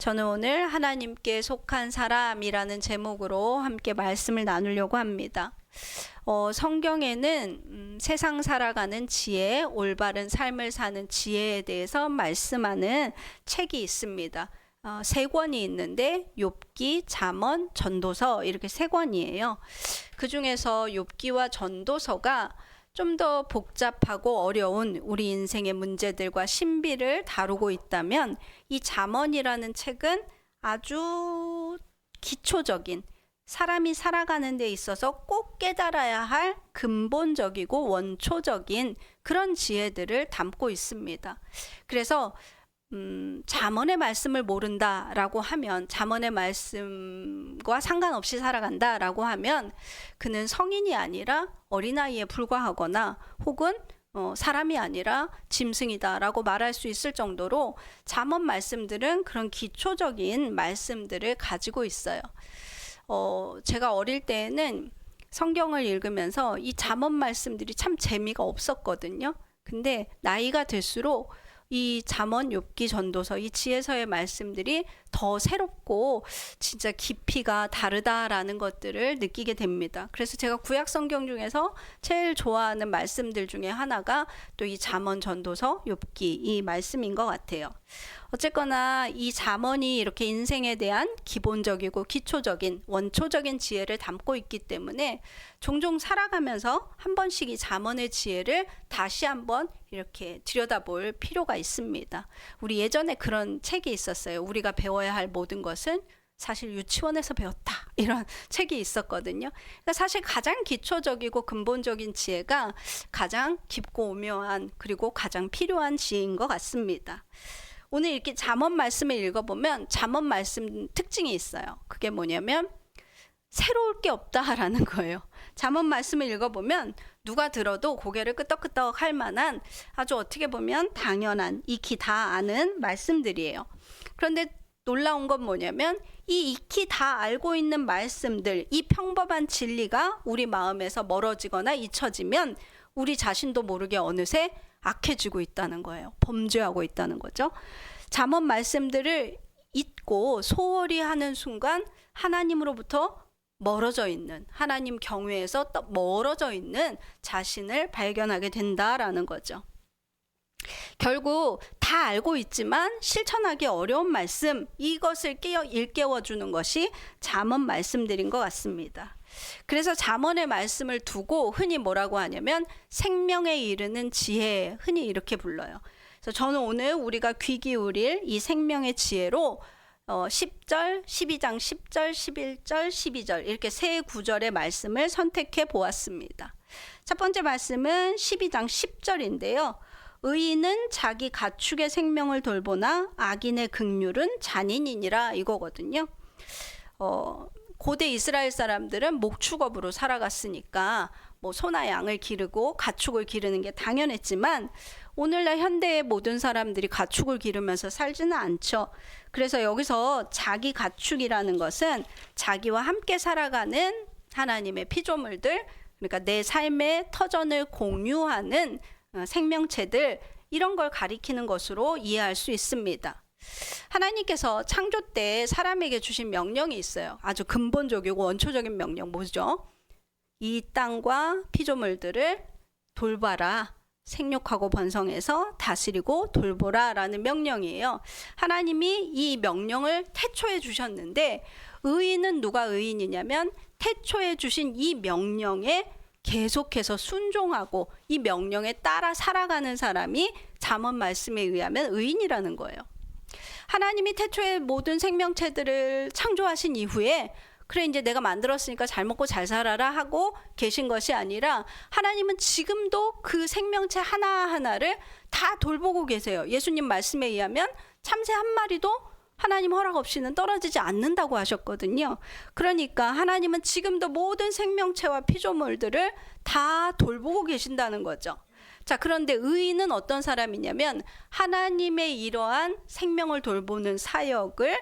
저는 오늘 하나님께 속한 사람이라는 제목으로 함께 말씀을 나누려고 합니다. 성경에는 세상 살아가는 지혜, 올바른 삶을 사는 지혜에 대해서 말씀하는 책이 있습니다. 세 권이 있는데 욥기, 잠언, 전도서 이렇게 세 권이에요. 그 중에서 욥기와 전도서가 좀 더 복잡하고 어려운 우리 인생의 문제들과 신비를 다루고 있다면 이 잠언이라는 책은 아주 기초적인 사람이 살아가는 데 있어서 꼭 깨달아야 할 근본적이고 원초적인 그런 지혜들을 담고 있습니다. 그래서 잠언의 말씀을 모른다라고 하면, 잠언의 말씀과 상관없이 살아간다라고 하면 그는 성인이 아니라 어린아이에 불과하거나 혹은 사람이 아니라 짐승이다라고 말할 수 있을 정도로 잠언 말씀들은 그런 기초적인 말씀들을 가지고 있어요. 제가 어릴 때에는 성경을 읽으면서 이 잠언 말씀들이 참 재미가 없었거든요. 근데 나이가 들수록 이 잠언, 욥기, 전도서, 이 지혜서의 말씀들이 더 새롭고 진짜 깊이가 다르다라는 것들을 느끼게 됩니다. 그래서 제가 구약 성경 중에서 제일 좋아하는 말씀들 중에 하나가 또 이 잠언, 전도서, 욥기 이 말씀인 것 같아요. 어쨌거나 이 잠언이 이렇게 인생에 대한 기본적이고 기초적인 원초적인 지혜를 담고 있기 때문에 종종 살아가면서 한 번씩 이 잠언의 지혜를 다시 한번 이렇게 들여다볼 필요가 있습니다. 우리 예전에 그런 책이 있었어요. 우리가 배워야 할 모든 것은 사실 유치원에서 배웠다, 이런 책이 있었거든요. 그러니까 사실 가장 기초적이고 근본적인 지혜가 가장 깊고 오묘한 그리고 가장 필요한 지혜인 것 같습니다. 오늘 이렇게 잠언 말씀을 읽어보면 잠언 말씀 특징이 있어요. 그게 뭐냐면 새로울 게 없다라는 거예요. 잠언 말씀을 읽어보면 누가 들어도 고개를 끄덕끄덕 할 만한 아주 어떻게 보면 당연한, 익히 다 아는 말씀들이에요. 그런데 놀라운 건 뭐냐면 이 익히 다 알고 있는 말씀들, 이 평범한 진리가 우리 마음에서 멀어지거나 잊혀지면 우리 자신도 모르게 어느새 악해지고 있다는 거예요. 범죄하고 있다는 거죠. 잠언 말씀들을 잊고 소홀히 하는 순간 하나님으로부터 멀어져 있는, 하나님 경외에서 멀어져 있는 자신을 발견하게 된다라는 거죠. 결국 다 알고 있지만 실천하기 어려운 말씀, 이것을 일깨워주는 것이 잠언 말씀들인 것 같습니다. 그래서 잠언의 말씀을 두고 흔히 뭐라고 하냐면 생명에 이르는 지혜, 흔히 이렇게 불러요. 그래서 저는 오늘 우리가 귀 기울일 이 생명의 지혜로 10절, 12장 10절, 11절, 12절 이렇게 세 구절의 말씀을 선택해 보았습니다. 첫 번째 말씀은 12장 10절인데요. 의인은 자기 가축의 생명을 돌보나 악인의 긍휼은 잔인이니라, 이거거든요. 고대 이스라엘 사람들은 목축업으로 살아갔으니까 뭐 소나 양을 기르고 가축을 기르는 게 당연했지만 오늘날 현대의 모든 사람들이 가축을 기르면서 살지는 않죠. 그래서 여기서 자기 가축이라는 것은 자기와 함께 살아가는 하나님의 피조물들, 그러니까 내 삶의 터전을 공유하는 생명체들, 이런 걸 가리키는 것으로 이해할 수 있습니다. 하나님께서 창조 때 사람에게 주신 명령이 있어요. 아주 근본적이고 원초적인 명령, 뭐죠? 이 땅과 피조물들을 돌봐라, 생육하고 번성해서 다스리고 돌보라 라는 명령이에요. 하나님이 이 명령을 태초에 주셨는데 의인은 누가 의인이냐면 태초에 주신 이 명령에 계속해서 순종하고 이 명령에 따라 살아가는 사람이 잠언 말씀에 의하면 의인이라는 거예요. 하나님이 태초에 모든 생명체들을 창조하신 이후에 그래 이제 내가 만들었으니까 잘 먹고 잘 살아라 하고 계신 것이 아니라 하나님은 지금도 그 생명체 하나하나를 다 돌보고 계세요. 예수님 말씀에 의하면 참새 한 마리도 하나님 허락 없이는 떨어지지 않는다고 하셨거든요. 그러니까 하나님은 지금도 모든 생명체와 피조물들을 다 돌보고 계신다는 거죠. 자, 그런데 의인은 어떤 사람이냐면 하나님의 이러한 생명을 돌보는 사역을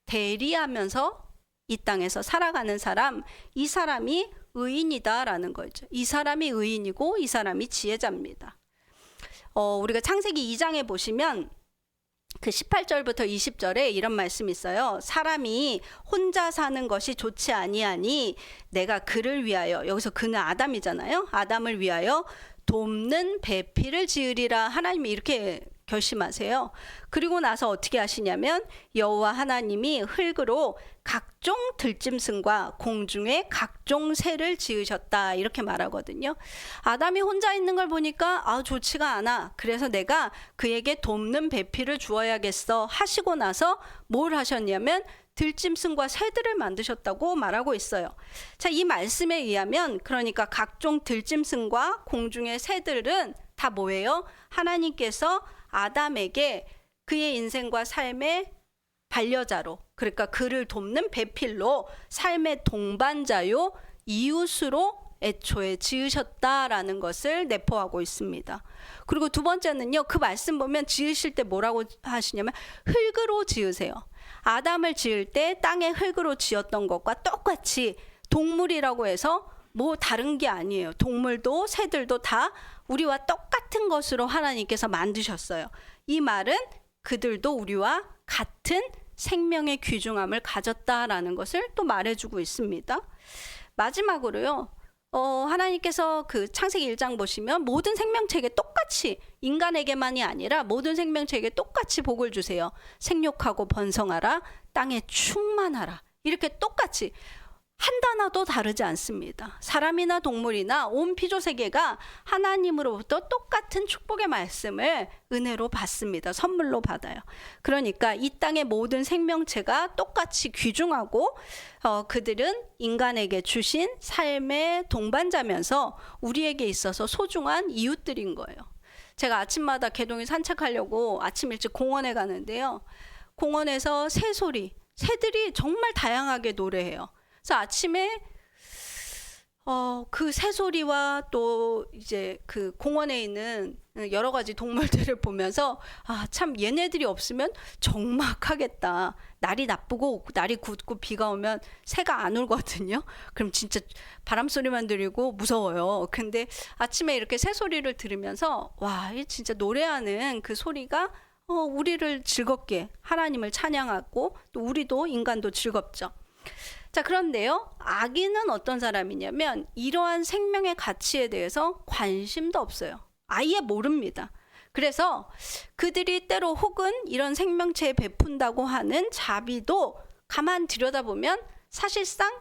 대리하면서 이 땅에서 살아가는 사람, 이 사람이 의인이다라는 거죠. 이 사람이 의인이고 이 사람이 지혜자입니다. 우리가 창세기 2장에 보시면 그 18절부터 20절에 이런 말씀이 있어요. 사람이 혼자 사는 것이 좋지 아니하니 내가 그를 위하여, 여기서 그는 아담이잖아요. 아담을 위하여 돕는 배필을 지으리라. 하나님이 이렇게 결심하세요. 그리고 나서 어떻게 하시냐면 여호와 하나님이 흙으로 각종 들짐승과 공중의 각종 새를 지으셨다, 이렇게 말하거든요. 아담이 혼자 있는 걸 보니까 좋지가 않아. 그래서 내가 그에게 돕는 배필을 주어야겠어 하시고 나서 뭘 하셨냐면 들짐승과 새들을 만드셨다고 말하고 있어요. 자, 이 말씀에 의하면 그러니까 각종 들짐승과 공중의 새들은 다 뭐예요? 하나님께서 아담에게 그의 인생과 삶의 반려자로, 그러니까 그를 돕는 배필로 삶의 동반자요 이웃으로 애초에 지으셨다라는 것을 내포하고 있습니다. 그리고 두 번째는요, 그 말씀 보면 지으실 때 뭐라고 하시냐면 흙으로 지으세요. 아담을 지을 때 땅에 흙으로 지었던 것과 똑같이 동물이라고 해서 뭐 다른 게 아니에요. 동물도 새들도 다 우리와 똑같은 것으로 하나님께서 만드셨어요. 이 말은 그들도 우리와 같은 생명의 귀중함을 가졌다라는 것을 또 말해주고 있습니다. 마지막으로요, 하나님께서 그 창세기 1장 보시면 모든 생명체에게 똑같이, 인간에게만이 아니라 모든 생명체에게 똑같이 복을 주세요. 생육하고 번성하라, 땅에 충만하라, 이렇게 똑같이 한 단어도 다르지 않습니다. 사람이나 동물이나 온 피조세계가 하나님으로부터 똑같은 축복의 말씀을 은혜로 받습니다. 선물로 받아요. 그러니까 이 땅의 모든 생명체가 똑같이 귀중하고 그들은 인간에게 주신 삶의 동반자면서 우리에게 있어서 소중한 이웃들인 거예요. 제가 아침마다 개동이 산책하려고 아침 일찍 공원에 가는데요. 공원에서 새들이 정말 다양하게 노래해요. 그래서 아침에 그 새소리와 또 이제 그 공원에 있는 여러 가지 동물들을 보면서 참 얘네들이 없으면 적막하겠다. 날이 나쁘고 날이 굳고 비가 오면 새가 안 울거든요. 그럼 진짜 바람 소리만 들리고 무서워요. 근데 아침에 이렇게 새 소리를 들으면서 와, 진짜 노래하는 그 소리가 우리를 즐겁게, 하나님을 찬양하고 또 우리도 인간도 즐겁죠. 자, 그런데요, 악인은 어떤 사람이냐면 이러한 생명의 가치에 대해서 관심도 없어요. 아예 모릅니다. 그래서 그들이 때로 혹은 이런 생명체에 베푼다고 하는 자비도 가만 들여다보면 사실상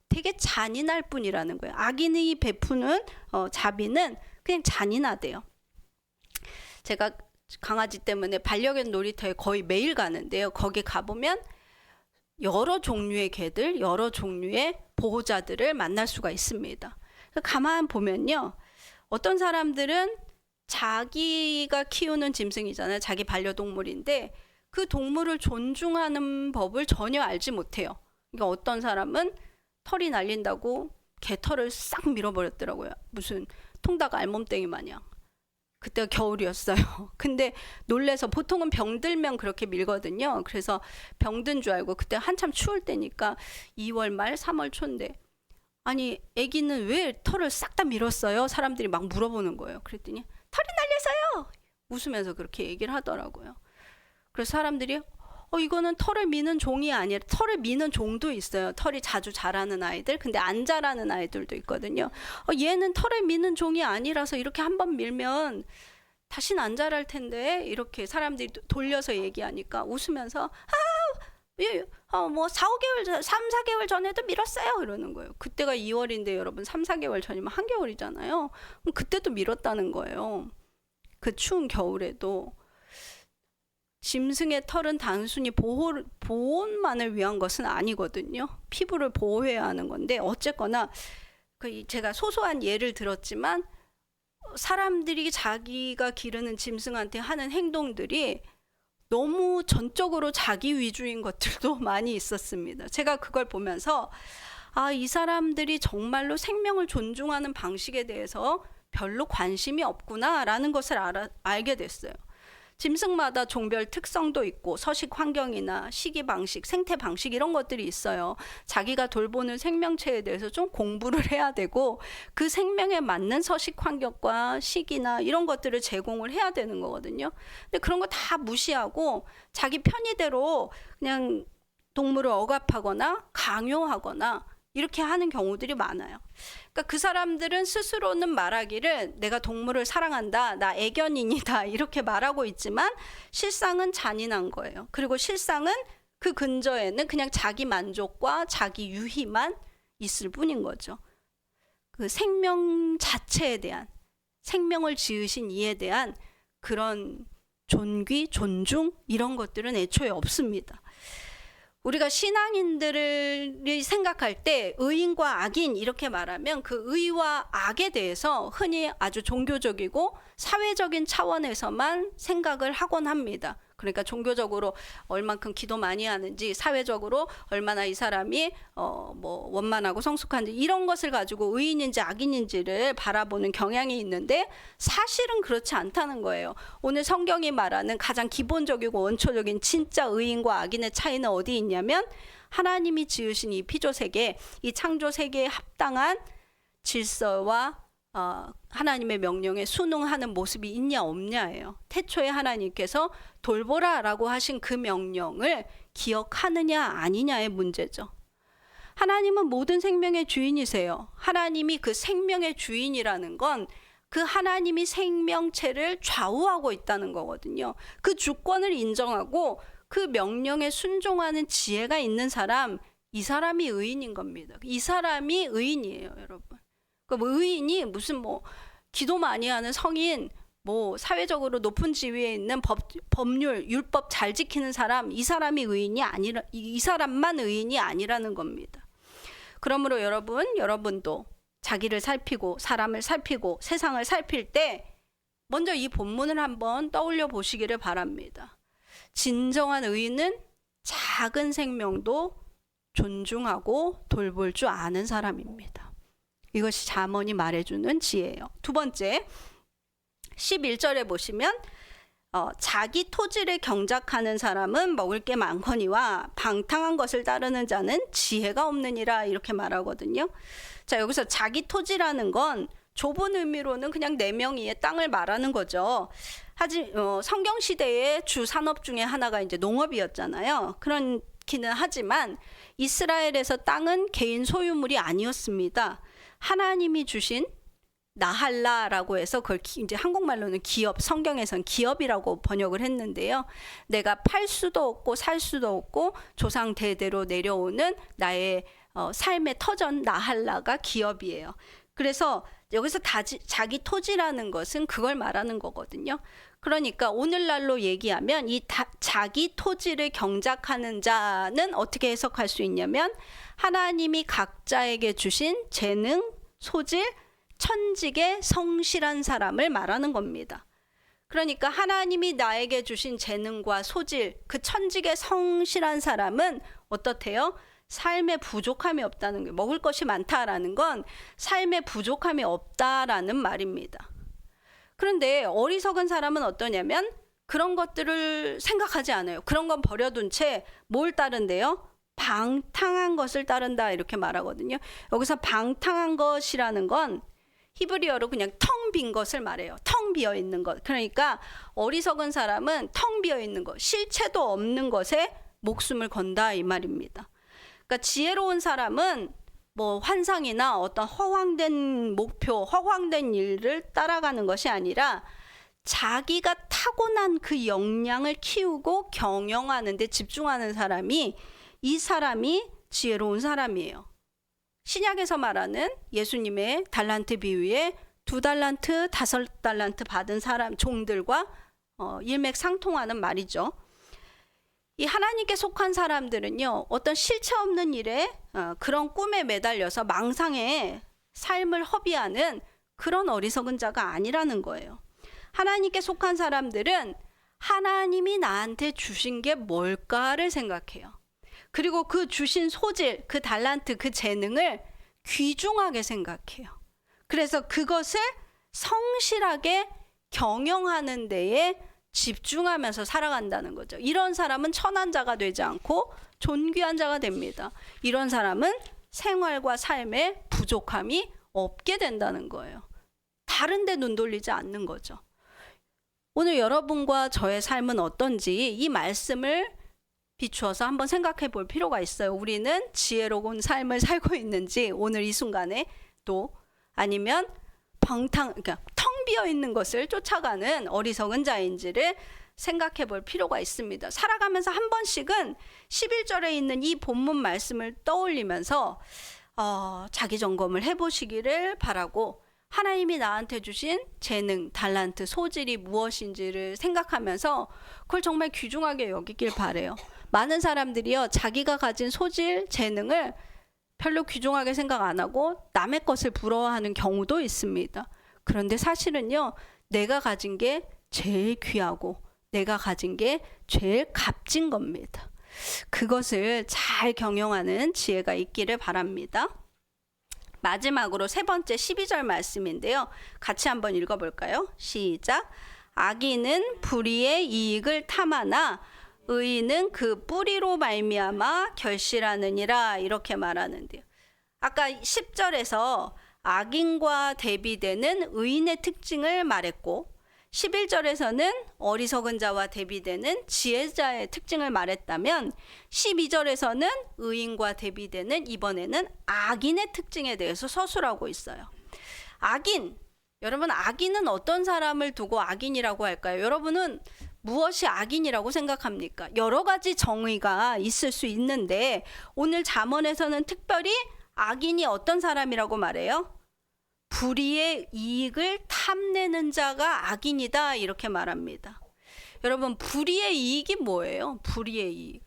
되게 잔인할 뿐이라는 거예요. 악인이 베푸는 자비는 그냥 잔인하대요. 제가 강아지 때문에 반려견 놀이터에 거의 매일 가는데요. 거기 가보면 여러 종류의 개들, 여러 종류의 보호자들을 만날 수가 있습니다. 가만 보면요, 어떤 사람들은 자기가 키우는 짐승이잖아요. 자기 반려동물인데 그 동물을 존중하는 법을 전혀 알지 못해요. 그러니까 어떤 사람은 털이 날린다고 개 털을 싹 밀어버렸더라고요. 무슨 통닭 알몸땡이 마냥. 그때가 겨울이었어요. 근데 놀래서, 보통은 병들면 그렇게 밀거든요. 그래서 병든 줄 알고, 그때 한참 추울 때니까 2월 말 3월 초인데 아니 애기는 왜 털을 싹 다 밀었어요? 사람들이 막 물어보는 거예요. 그랬더니 털이 날려서요, 웃으면서 그렇게 얘기를 하더라고요. 그래서 사람들이 이거는 털을 미는 종이 아니라, 털을 미는 종도 있어요. 털이 자주 자라는 아이들, 근데 안 자라는 아이들도 있거든요. 얘는 털을 미는 종이 아니라서 이렇게 한번 밀면 다신 안 자랄 텐데, 이렇게 사람들이 돌려서 얘기하니까 웃으면서 뭐 4-5개월, 3-4개월 전에도 밀었어요, 이러는 거예요. 그때가 2월인데 여러분 3-4개월 전이면 한겨울이잖아요. 그럼 그때도 밀었다는 거예요. 그 추운 겨울에도. 짐승의 털은 단순히 보온만을 위한 것은 아니거든요. 피부를 보호해야 하는 건데, 어쨌거나 제가 소소한 예를 들었지만 사람들이 자기가 기르는 짐승한테 하는 행동들이 너무 전적으로 자기 위주인 것들도 많이 있었습니다. 제가 그걸 보면서 이 사람들이 정말로 생명을 존중하는 방식에 대해서 별로 관심이 없구나라는 것을 알게 됐어요. 짐승마다 종별 특성도 있고 서식 환경이나 식이 방식, 생태 방식 이런 것들이 있어요. 자기가 돌보는 생명체에 대해서 좀 공부를 해야 되고 그 생명에 맞는 서식 환경과 식이나 이런 것들을 제공을 해야 되는 거거든요. 근데 그런 거 다 무시하고 자기 편의대로 그냥 동물을 억압하거나 강요하거나 이렇게 하는 경우들이 많아요. 그러니까 그 사람들은 스스로는 말하기를 내가 동물을 사랑한다, 나 애견인이다 이렇게 말하고 있지만 실상은 잔인한 거예요. 그리고 실상은 그 근저에는 그냥 자기 만족과 자기 유희만 있을 뿐인 거죠. 그 생명 자체에 대한, 생명을 지으신 이에 대한 그런 존귀, 존중 이런 것들은 애초에 없습니다. 우리가 신앙인들이 생각할 때 의인과 악인 이렇게 말하면 그 의와 악에 대해서 흔히 아주 종교적이고 사회적인 차원에서만 생각을 하곤 합니다. 그러니까 종교적으로 얼만큼 기도 많이 하는지, 사회적으로 얼마나 이 사람이 뭐 원만하고 성숙한지 이런 것을 가지고 의인인지 악인인지를 바라보는 경향이 있는데 사실은 그렇지 않다는 거예요. 오늘 성경이 말하는 가장 기본적이고 원초적인 진짜 의인과 악인의 차이는 어디 있냐면 하나님이 지으신 이 피조 세계, 이 창조 세계에 합당한 질서와 하나님의 명령에 순응하는 모습이 있냐 없냐예요. 태초에 하나님께서 돌보라라고 하신 그 명령을 기억하느냐 아니냐의 문제죠. 하나님은 모든 생명의 주인이세요. 하나님이 그 생명의 주인이라는 건 그 하나님이 생명체를 좌우하고 있다는 거거든요. 그 주권을 인정하고 그 명령에 순종하는 지혜가 있는 사람, 이 사람이 의인인 겁니다. 이 사람이 의인이에요, 여러분. 뭐 의인이 무슨 뭐 기도 많이 하는 성인, 뭐 사회적으로 높은 지위에 있는 법률, 율법 잘 지키는 사람, 이 사람이 의인이 아니라, 이 사람만 의인이 아니라는 겁니다. 그러므로 여러분도 자기를 살피고 사람을 살피고 세상을 살필 때 먼저 이 본문을 한번 떠올려 보시기를 바랍니다. 진정한 의인은 작은 생명도 존중하고 돌볼 줄 아는 사람입니다. 이것이 잠언이 말해주는 지혜예요. 두 번째, 11절에 보시면 자기 토지를 경작하는 사람은 먹을 게 많거니와 방탕한 것을 따르는 자는 지혜가 없느니라 이렇게 말하거든요. 자, 여기서 자기 토지라는 건 좁은 의미로는 그냥 4명이의 땅을 말하는 거죠. 성경 시대의 주 산업 중에 하나가 이제 농업이었잖아요. 그렇기는 하지만 이스라엘에서 땅은 개인 소유물이 아니었습니다. 하나님이 주신 나할라라고 해서 그걸 이제 한국말로는 기업, 성경에선 기업이라고 번역을 했는데요. 내가 팔 수도 없고 살 수도 없고 조상 대대로 내려오는 나의 삶의 터전 나할라가 기업이에요. 그래서 여기서 자기 토지라는 것은 그걸 말하는 거거든요. 그러니까 오늘날로 얘기하면 이 자기 토지를 경작하는 자는 어떻게 해석할 수 있냐면 하나님이 각자에게 주신 재능, 소질, 천직의 성실한 사람을 말하는 겁니다. 그러니까 하나님이 나에게 주신 재능과 소질, 그 천직의 성실한 사람은 어떻대요? 삶에 부족함이 없다는 게, 먹을 것이 많다라는 건 삶에 부족함이 없다라는 말입니다. 그런데 어리석은 사람은 어떠냐면 그런 것들을 생각하지 않아요. 그런 건 버려둔 채 뭘 따른대요? 방탕한 것을 따른다 이렇게 말하거든요. 여기서 방탕한 것이라는 건 히브리어로 그냥 텅 빈 것을 말해요. 텅 비어 있는 것. 그러니까 어리석은 사람은 텅 비어 있는 것, 실체도 없는 것에 목숨을 건다 이 말입니다. 그러니까 지혜로운 사람은 뭐 환상이나 어떤 허황된 목표, 허황된 일을 따라가는 것이 아니라 자기가 타고난 그 역량을 키우고 경영하는 데 집중하는 사람이, 이 사람이 지혜로운 사람이에요. 신약에서 말하는 예수님의 달란트 비유에 2달란트, 5달란트 받은 사람, 종들과 일맥상통하는 말이죠. 이 하나님께 속한 사람들은요, 어떤 실체 없는 일에 그런 꿈에 매달려서 망상에 삶을 허비하는 그런 어리석은 자가 아니라는 거예요. 하나님께 속한 사람들은 하나님이 나한테 주신 게 뭘까를 생각해요. 그리고 그 주신 소질, 그 달란트, 그 재능을 귀중하게 생각해요. 그래서 그것을 성실하게 경영하는 데에 집중하면서 살아간다는 거죠. 이런 사람은 천한 자가 되지 않고 존귀한 자가 됩니다. 이런 사람은 생활과 삶에 부족함이 없게 된다는 거예요. 다른 데 눈 돌리지 않는 거죠. 오늘 여러분과 저의 삶은 어떤지 이 말씀을 비추어서 한번 생각해 볼 필요가 있어요. 우리는 지혜로운 삶을 살고 있는지 오늘 이 순간에 또 아니면 그러니까 텅 비어 있는 것을 쫓아가는 어리석은 자인지를 생각해 볼 필요가 있습니다. 살아가면서 한 번씩은 11절에 있는 이 본문 말씀을 떠올리면서 자기 점검을 해보시기를 바라고 하나님이 나한테 주신 재능, 달란트, 소질이 무엇인지를 생각하면서 그걸 정말 귀중하게 여기길 바래요. 많은 사람들이요, 자기가 가진 소질, 재능을 별로 귀중하게 생각 안 하고 남의 것을 부러워하는 경우도 있습니다. 그런데 사실은요, 내가 가진 게 제일 귀하고 내가 가진 게 제일 값진 겁니다. 그것을 잘 경영하는 지혜가 있기를 바랍니다. 마지막으로 세 번째 12절 말씀인데요. 같이 한번 읽어볼까요? 시작. 악인은 불의의 이익을 탐하나 의인은 그 뿌리로 말미암아 결실하느니라, 이렇게 말하는데요. 아까 10절에서 악인과 대비되는 의인의 특징을 말했고 11절에서는 어리석은 자와 대비되는 지혜자의 특징을 말했다면 12절에서는 의인과 대비되는 이번에는 악인의 특징에 대해서 서술하고 있어요. 악인, 여러분 악인은 어떤 사람을 두고 악인이라고 할까요? 여러분은 무엇이 악인이라고 생각합니까? 여러 가지 정의가 있을 수 있는데 오늘 잠언에서는 특별히 악인이 어떤 사람이라고 말해요? 불의의 이익을 탐내는 자가 악인이다, 이렇게 말합니다. 여러분, 불의의 이익이 뭐예요? 불의의 이익.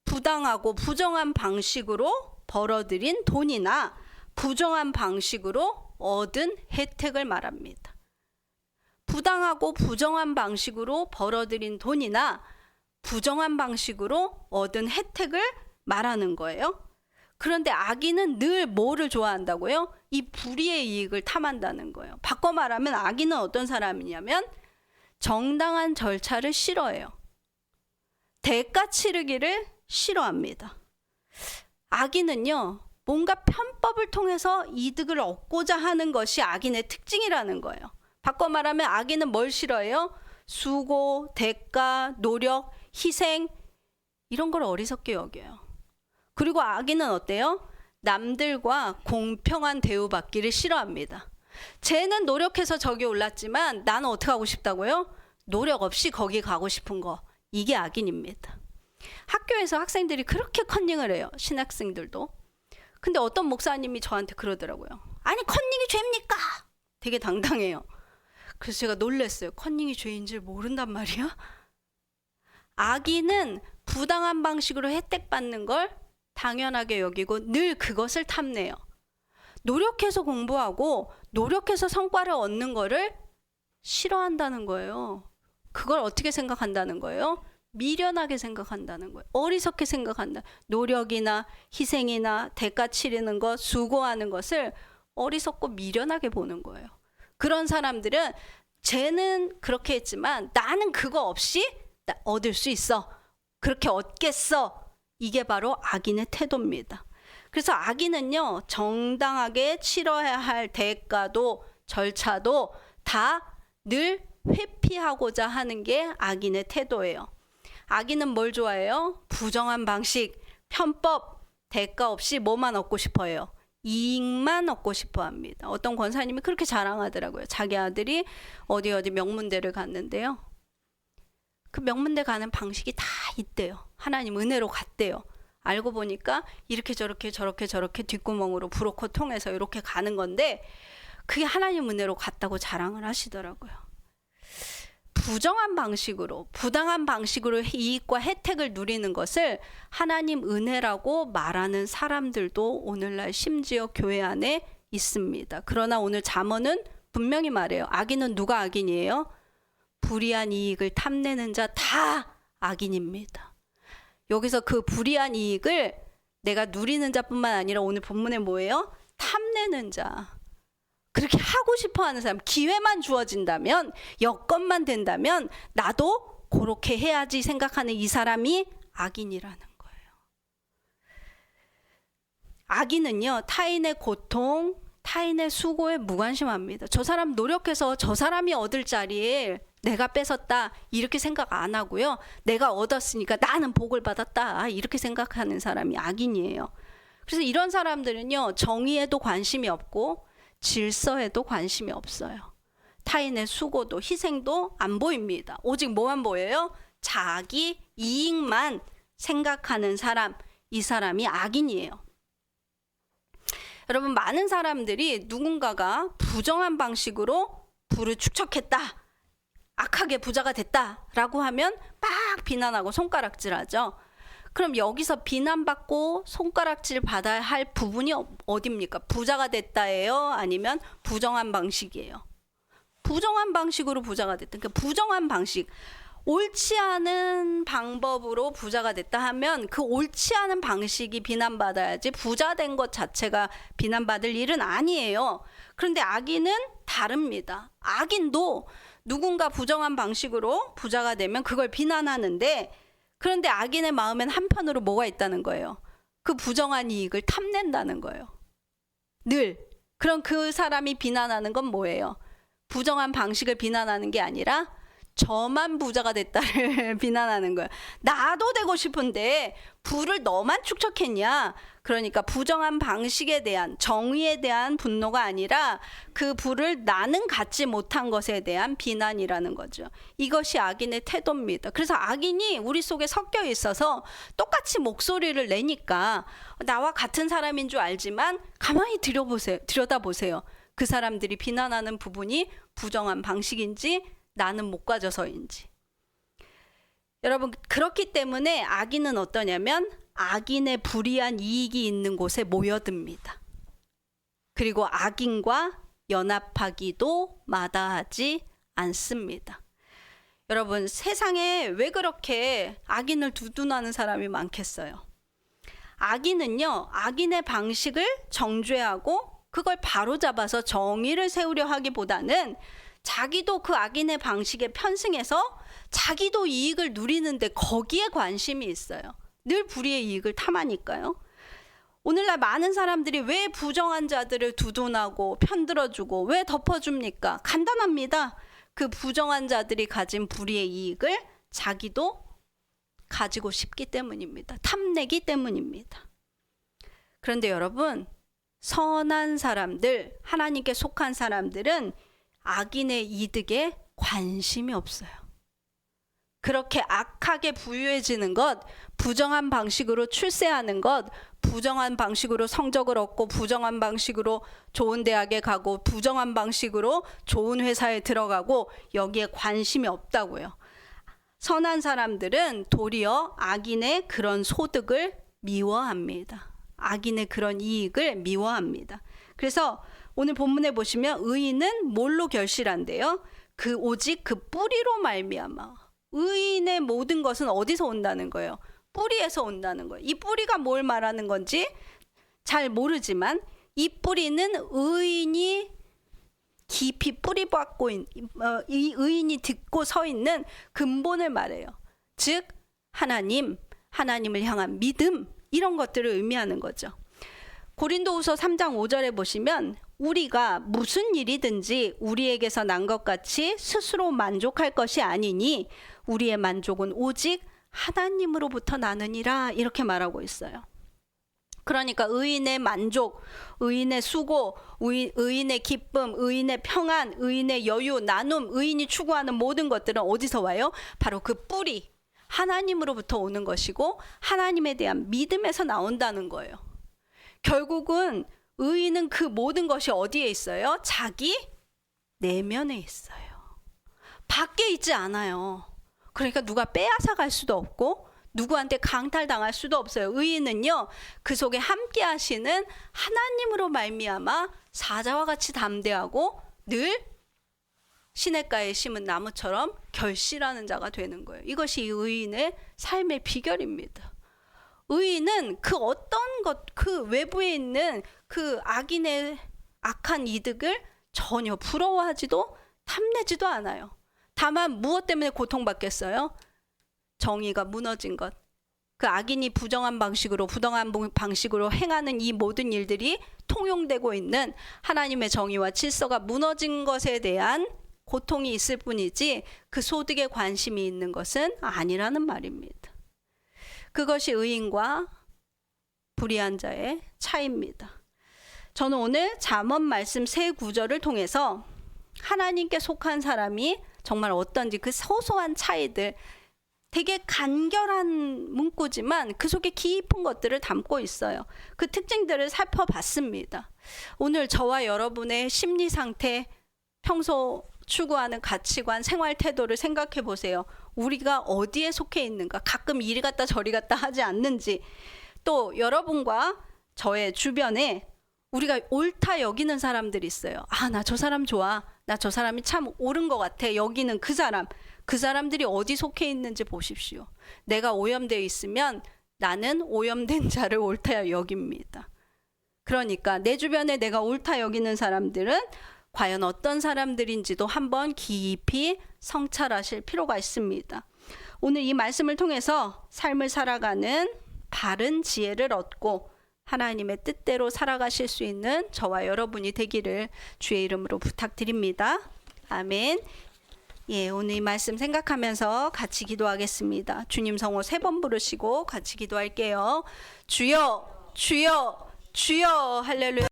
부당하고 부정한 방식으로 벌어들인 돈이나 부정한 방식으로 얻은 혜택을 말합니다. 부당하고 부정한 방식으로 벌어들인 돈이나 부정한 방식으로 얻은 혜택을 말하는 거예요. 그런데 악인은 늘 뭐를 좋아한다고요? 이 불의의 이익을 탐한다는 거예요. 바꿔 말하면 악인은 어떤 사람이냐면 정당한 절차를 싫어해요. 대가 치르기를 싫어합니다. 악인은요, 뭔가 편법을 통해서 이득을 얻고자 하는 것이 악인의 특징이라는 거예요. 바꿔 말하면 악인은 뭘 싫어해요? 수고, 대가, 노력, 희생, 이런 걸 어리석게 여겨요. 그리고 악인은 어때요? 남들과 공평한 대우받기를 싫어합니다. 쟤는 노력해서 저기 올랐지만 나는 어떻게 하고 싶다고요? 노력 없이 거기 가고 싶은 거. 이게 악인입니다. 학교에서 학생들이 그렇게 컨닝을 해요. 신학생들도. 근데 어떤 목사님이 저한테 그러더라고요. 아니, 컨닝이 죄입니까? 되게 당당해요. 그래서 제가 놀랐어요. 컨닝이 죄인지 모른단 말이야? 악인은 부당한 방식으로 혜택 받는 걸 당연하게 여기고 늘 그것을 탐내요. 노력해서 공부하고 노력해서 성과를 얻는 거를 싫어한다는 거예요. 그걸 어떻게 생각한다는 거예요? 미련하게 생각한다는 거예요. 어리석게 생각한다. 노력이나 희생이나 대가 치르는 것, 수고하는 것을 어리석고 미련하게 보는 거예요. 그런 사람들은 쟤는 그렇게 했지만 나는 그거 없이 얻을 수 있어. 그렇게 얻겠어. 이게 바로 악인의 태도입니다. 그래서 악인은요, 정당하게 치러야 할 대가도 절차도 다 늘 회피하고자 하는 게 악인의 태도예요. 악인은 뭘 좋아해요? 부정한 방식, 편법, 대가 없이 뭐만 얻고 싶어 해요? 이익만 얻고 싶어 합니다. 어떤 권사님이 그렇게 자랑하더라고요. 자기 아들이 어디 명문대를 갔는데요. 그 명문대 가는 방식이 다 있대요. 하나님 은혜로 갔대요. 알고 보니까 이렇게 저렇게 뒷구멍으로 브로커 통해서 이렇게 가는 건데 그게 하나님 은혜로 갔다고 자랑을 하시더라고요. 부정한 방식으로, 부당한 방식으로 이익과 혜택을 누리는 것을 하나님 은혜라고 말하는 사람들도 오늘날 심지어 교회 안에 있습니다. 그러나 오늘 잠언은 분명히 말해요. 악인은 누가 악인이에요? 불의한 이익을 탐내는 자 다 악인입니다. 여기서 그 불의한 이익을 내가 누리는 자뿐만 아니라 오늘 본문에 뭐예요? 탐내는 자. 그렇게 하고 싶어 하는 사람, 기회만 주어진다면, 여건만 된다면 나도 그렇게 해야지 생각하는 이 사람이 악인이라는 거예요. 악인은요, 타인의 고통, 타인의 수고에 무관심합니다. 저 사람 노력해서 저 사람이 얻을 자리에 내가 뺏었다 이렇게 생각 안 하고요. 내가 얻었으니까 나는 복을 받았다 이렇게 생각하는 사람이 악인이에요. 그래서 이런 사람들은요, 정의에도 관심이 없고 질서에도 관심이 없어요. 타인의 수고도 희생도 안 보입니다. 오직 뭐만 보여요? 자기 이익만 생각하는 사람, 이 사람이 악인이에요. 여러분, 많은 사람들이 누군가가 부정한 방식으로 부를 축적했다, 악하게 부자가 됐다라고 하면 막 비난하고 손가락질하죠. 그럼 여기서 비난받고 손가락질 받아야 할 부분이 어디입니까? 부자가 됐다예요? 아니면 부정한 방식이에요? 부정한 방식으로 부자가 됐다. 그러니까 부정한 방식, 옳지 않은 방법으로 부자가 됐다 하면 그 옳지 않은 방식이 비난받아야지 부자 된 것 자체가 비난받을 일은 아니에요. 그런데 악인은 다릅니다. 악인도 누군가 부정한 방식으로 부자가 되면 그걸 비난하는데, 그런데 악인의 마음엔 한편으로 뭐가 있다는 거예요? 그 부정한 이익을 탐낸다는 거예요. 늘. 그럼 그 사람이 비난하는 건 뭐예요? 부정한 방식을 비난하는 게 아니라 저만 부자가 됐다를 비난하는 거예요. 나도 되고 싶은데 부를 너만 축적했냐? 그러니까 부정한 방식에 대한, 정의에 대한 분노가 아니라 그 부를 나는 갖지 못한 것에 대한 비난이라는 거죠. 이것이 악인의 태도입니다. 그래서 악인이 우리 속에 섞여 있어서 똑같이 목소리를 내니까 나와 같은 사람인 줄 알지만 가만히 들여다보세요. 그 사람들이 비난하는 부분이 부정한 방식인지 나는 못 가져서인지. 여러분, 그렇기 때문에 악인은 어떠냐면 악인의 불이한 이익이 있는 곳에 모여듭니다. 그리고 악인과 연합하기도 마다하지 않습니다. 여러분, 세상에 왜 그렇게 악인을 두둔하는 사람이 많겠어요? 악인은요, 악인의 방식을 정죄하고 그걸 바로잡아서 정의를 세우려 하기보다는 자기도 그 악인의 방식에 편승해서 자기도 이익을 누리는데 거기에 관심이 있어요. 늘 불의의 이익을 탐하니까요. 오늘날 많은 사람들이 왜 부정한 자들을 두둔하고 편들어주고 왜 덮어줍니까? 간단합니다. 그 부정한 자들이 가진 불의의 이익을 자기도 가지고 싶기 때문입니다. 탐내기 때문입니다. 그런데 여러분, 선한 사람들, 하나님께 속한 사람들은 악인의 이득에 관심이 없어요. 그렇게 악하게 부유해지는 것, 부정한 방식으로 출세하는 것, 부정한 방식으로 성적을 얻고 부정한 방식으로 좋은 대학에 가고 부정한 방식으로 좋은 회사에 들어가고 여기에 관심이 없다고요. 선한 사람들은 도리어 악인의 그런 소득을 미워합니다. 악인의 그런 이익을 미워합니다. 그래서 오늘 본문에 보시면 의인은 뭘로 결실한대요? 오직 그 뿌리로 말미암아. 의인의 모든 것은 어디서 온다는 거예요? 뿌리에서 온다는 거예요. 이 뿌리가 뭘 말하는 건지 잘 모르지만 이 뿌리는 의인이 깊이 뿌리 박고 이 의인이 딛고 서 있는 근본을 말해요. 즉 하나님을 향한 믿음, 이런 것들을 의미하는 거죠. 고린도후서 3장 5절에 보시면 우리가 무슨 일이든지 우리에게서 난 것 같이 스스로 만족할 것이 아니니 우리의 만족은 오직 하나님으로부터 나느니라, 이렇게 말하고 있어요. 그러니까 의인의 만족, 의인의 수고, 의인의 기쁨, 의인의 평안, 의인의 여유, 나눔, 의인이 추구하는 모든 것들은 어디서 와요? 바로 그 뿌리, 하나님으로부터 오는 것이고 하나님에 대한 믿음에서 나온다는 거예요. 결국은 의인은 그 모든 것이 어디에 있어요? 자기 내면에 있어요. 밖에 있지 않아요. 그러니까 누가 빼앗아 갈 수도 없고 누구한테 강탈당할 수도 없어요. 의인은요, 그 속에 함께 하시는 하나님으로 말미암아 사자와 같이 담대하고 늘 시냇가에 심은 나무처럼 결실하는 자가 되는 거예요. 이것이 의인의 삶의 비결입니다. 의인은 그 어떤 것, 그 외부에 있는 그 악인의 악한 이득을 전혀 부러워하지도 탐내지도 않아요. 다만 무엇 때문에 고통받겠어요? 정의가 무너진 것. 그 악인이 부정한 방식으로 행하는 이 모든 일들이 통용되고 있는 하나님의 정의와 질서가 무너진 것에 대한 고통이 있을 뿐이지 그 소득에 관심이 있는 것은 아니라는 말입니다. 그것이 의인과 불의한 자의 차이입니다. 저는 오늘 잠언 말씀 세 구절을 통해서 하나님께 속한 사람이 정말 어떤지 그 소소한 차이들, 되게 간결한 문구지만 그 속에 깊은 것들을 담고 있어요. 그 특징들을 살펴봤습니다. 오늘 저와 여러분의 심리 상태, 평소 추구하는 가치관, 생활 태도를 생각해 보세요. 우리가 어디에 속해 있는가? 가끔 이리 갔다 저리 갔다 하지 않는지, 또 여러분과 저의 주변에 우리가 옳다 여기는 사람들이 있어요. 아, 나 저 사람 좋아. 나 저 사람이 참 옳은 것 같아. 여기는 그 사람들이 어디 속해 있는지 보십시오. 내가 오염되어 있으면 나는 오염된 자를 옳다 여깁니다. 그러니까 내 주변에 내가 옳다 여기는 사람들은 과연 어떤 사람들인지도 한번 깊이 성찰하실 필요가 있습니다. 오늘 이 말씀을 통해서 삶을 살아가는 바른 지혜를 얻고 하나님의 뜻대로 살아가실 수 있는 저와 여러분이 되기를 주의 이름으로 부탁드립니다. 아멘. 예, 오늘 이 말씀 생각하면서 같이 기도하겠습니다. 주님 성호 3번 부르시고 같이 기도할게요. 주여, 주여, 주여. 할렐루야.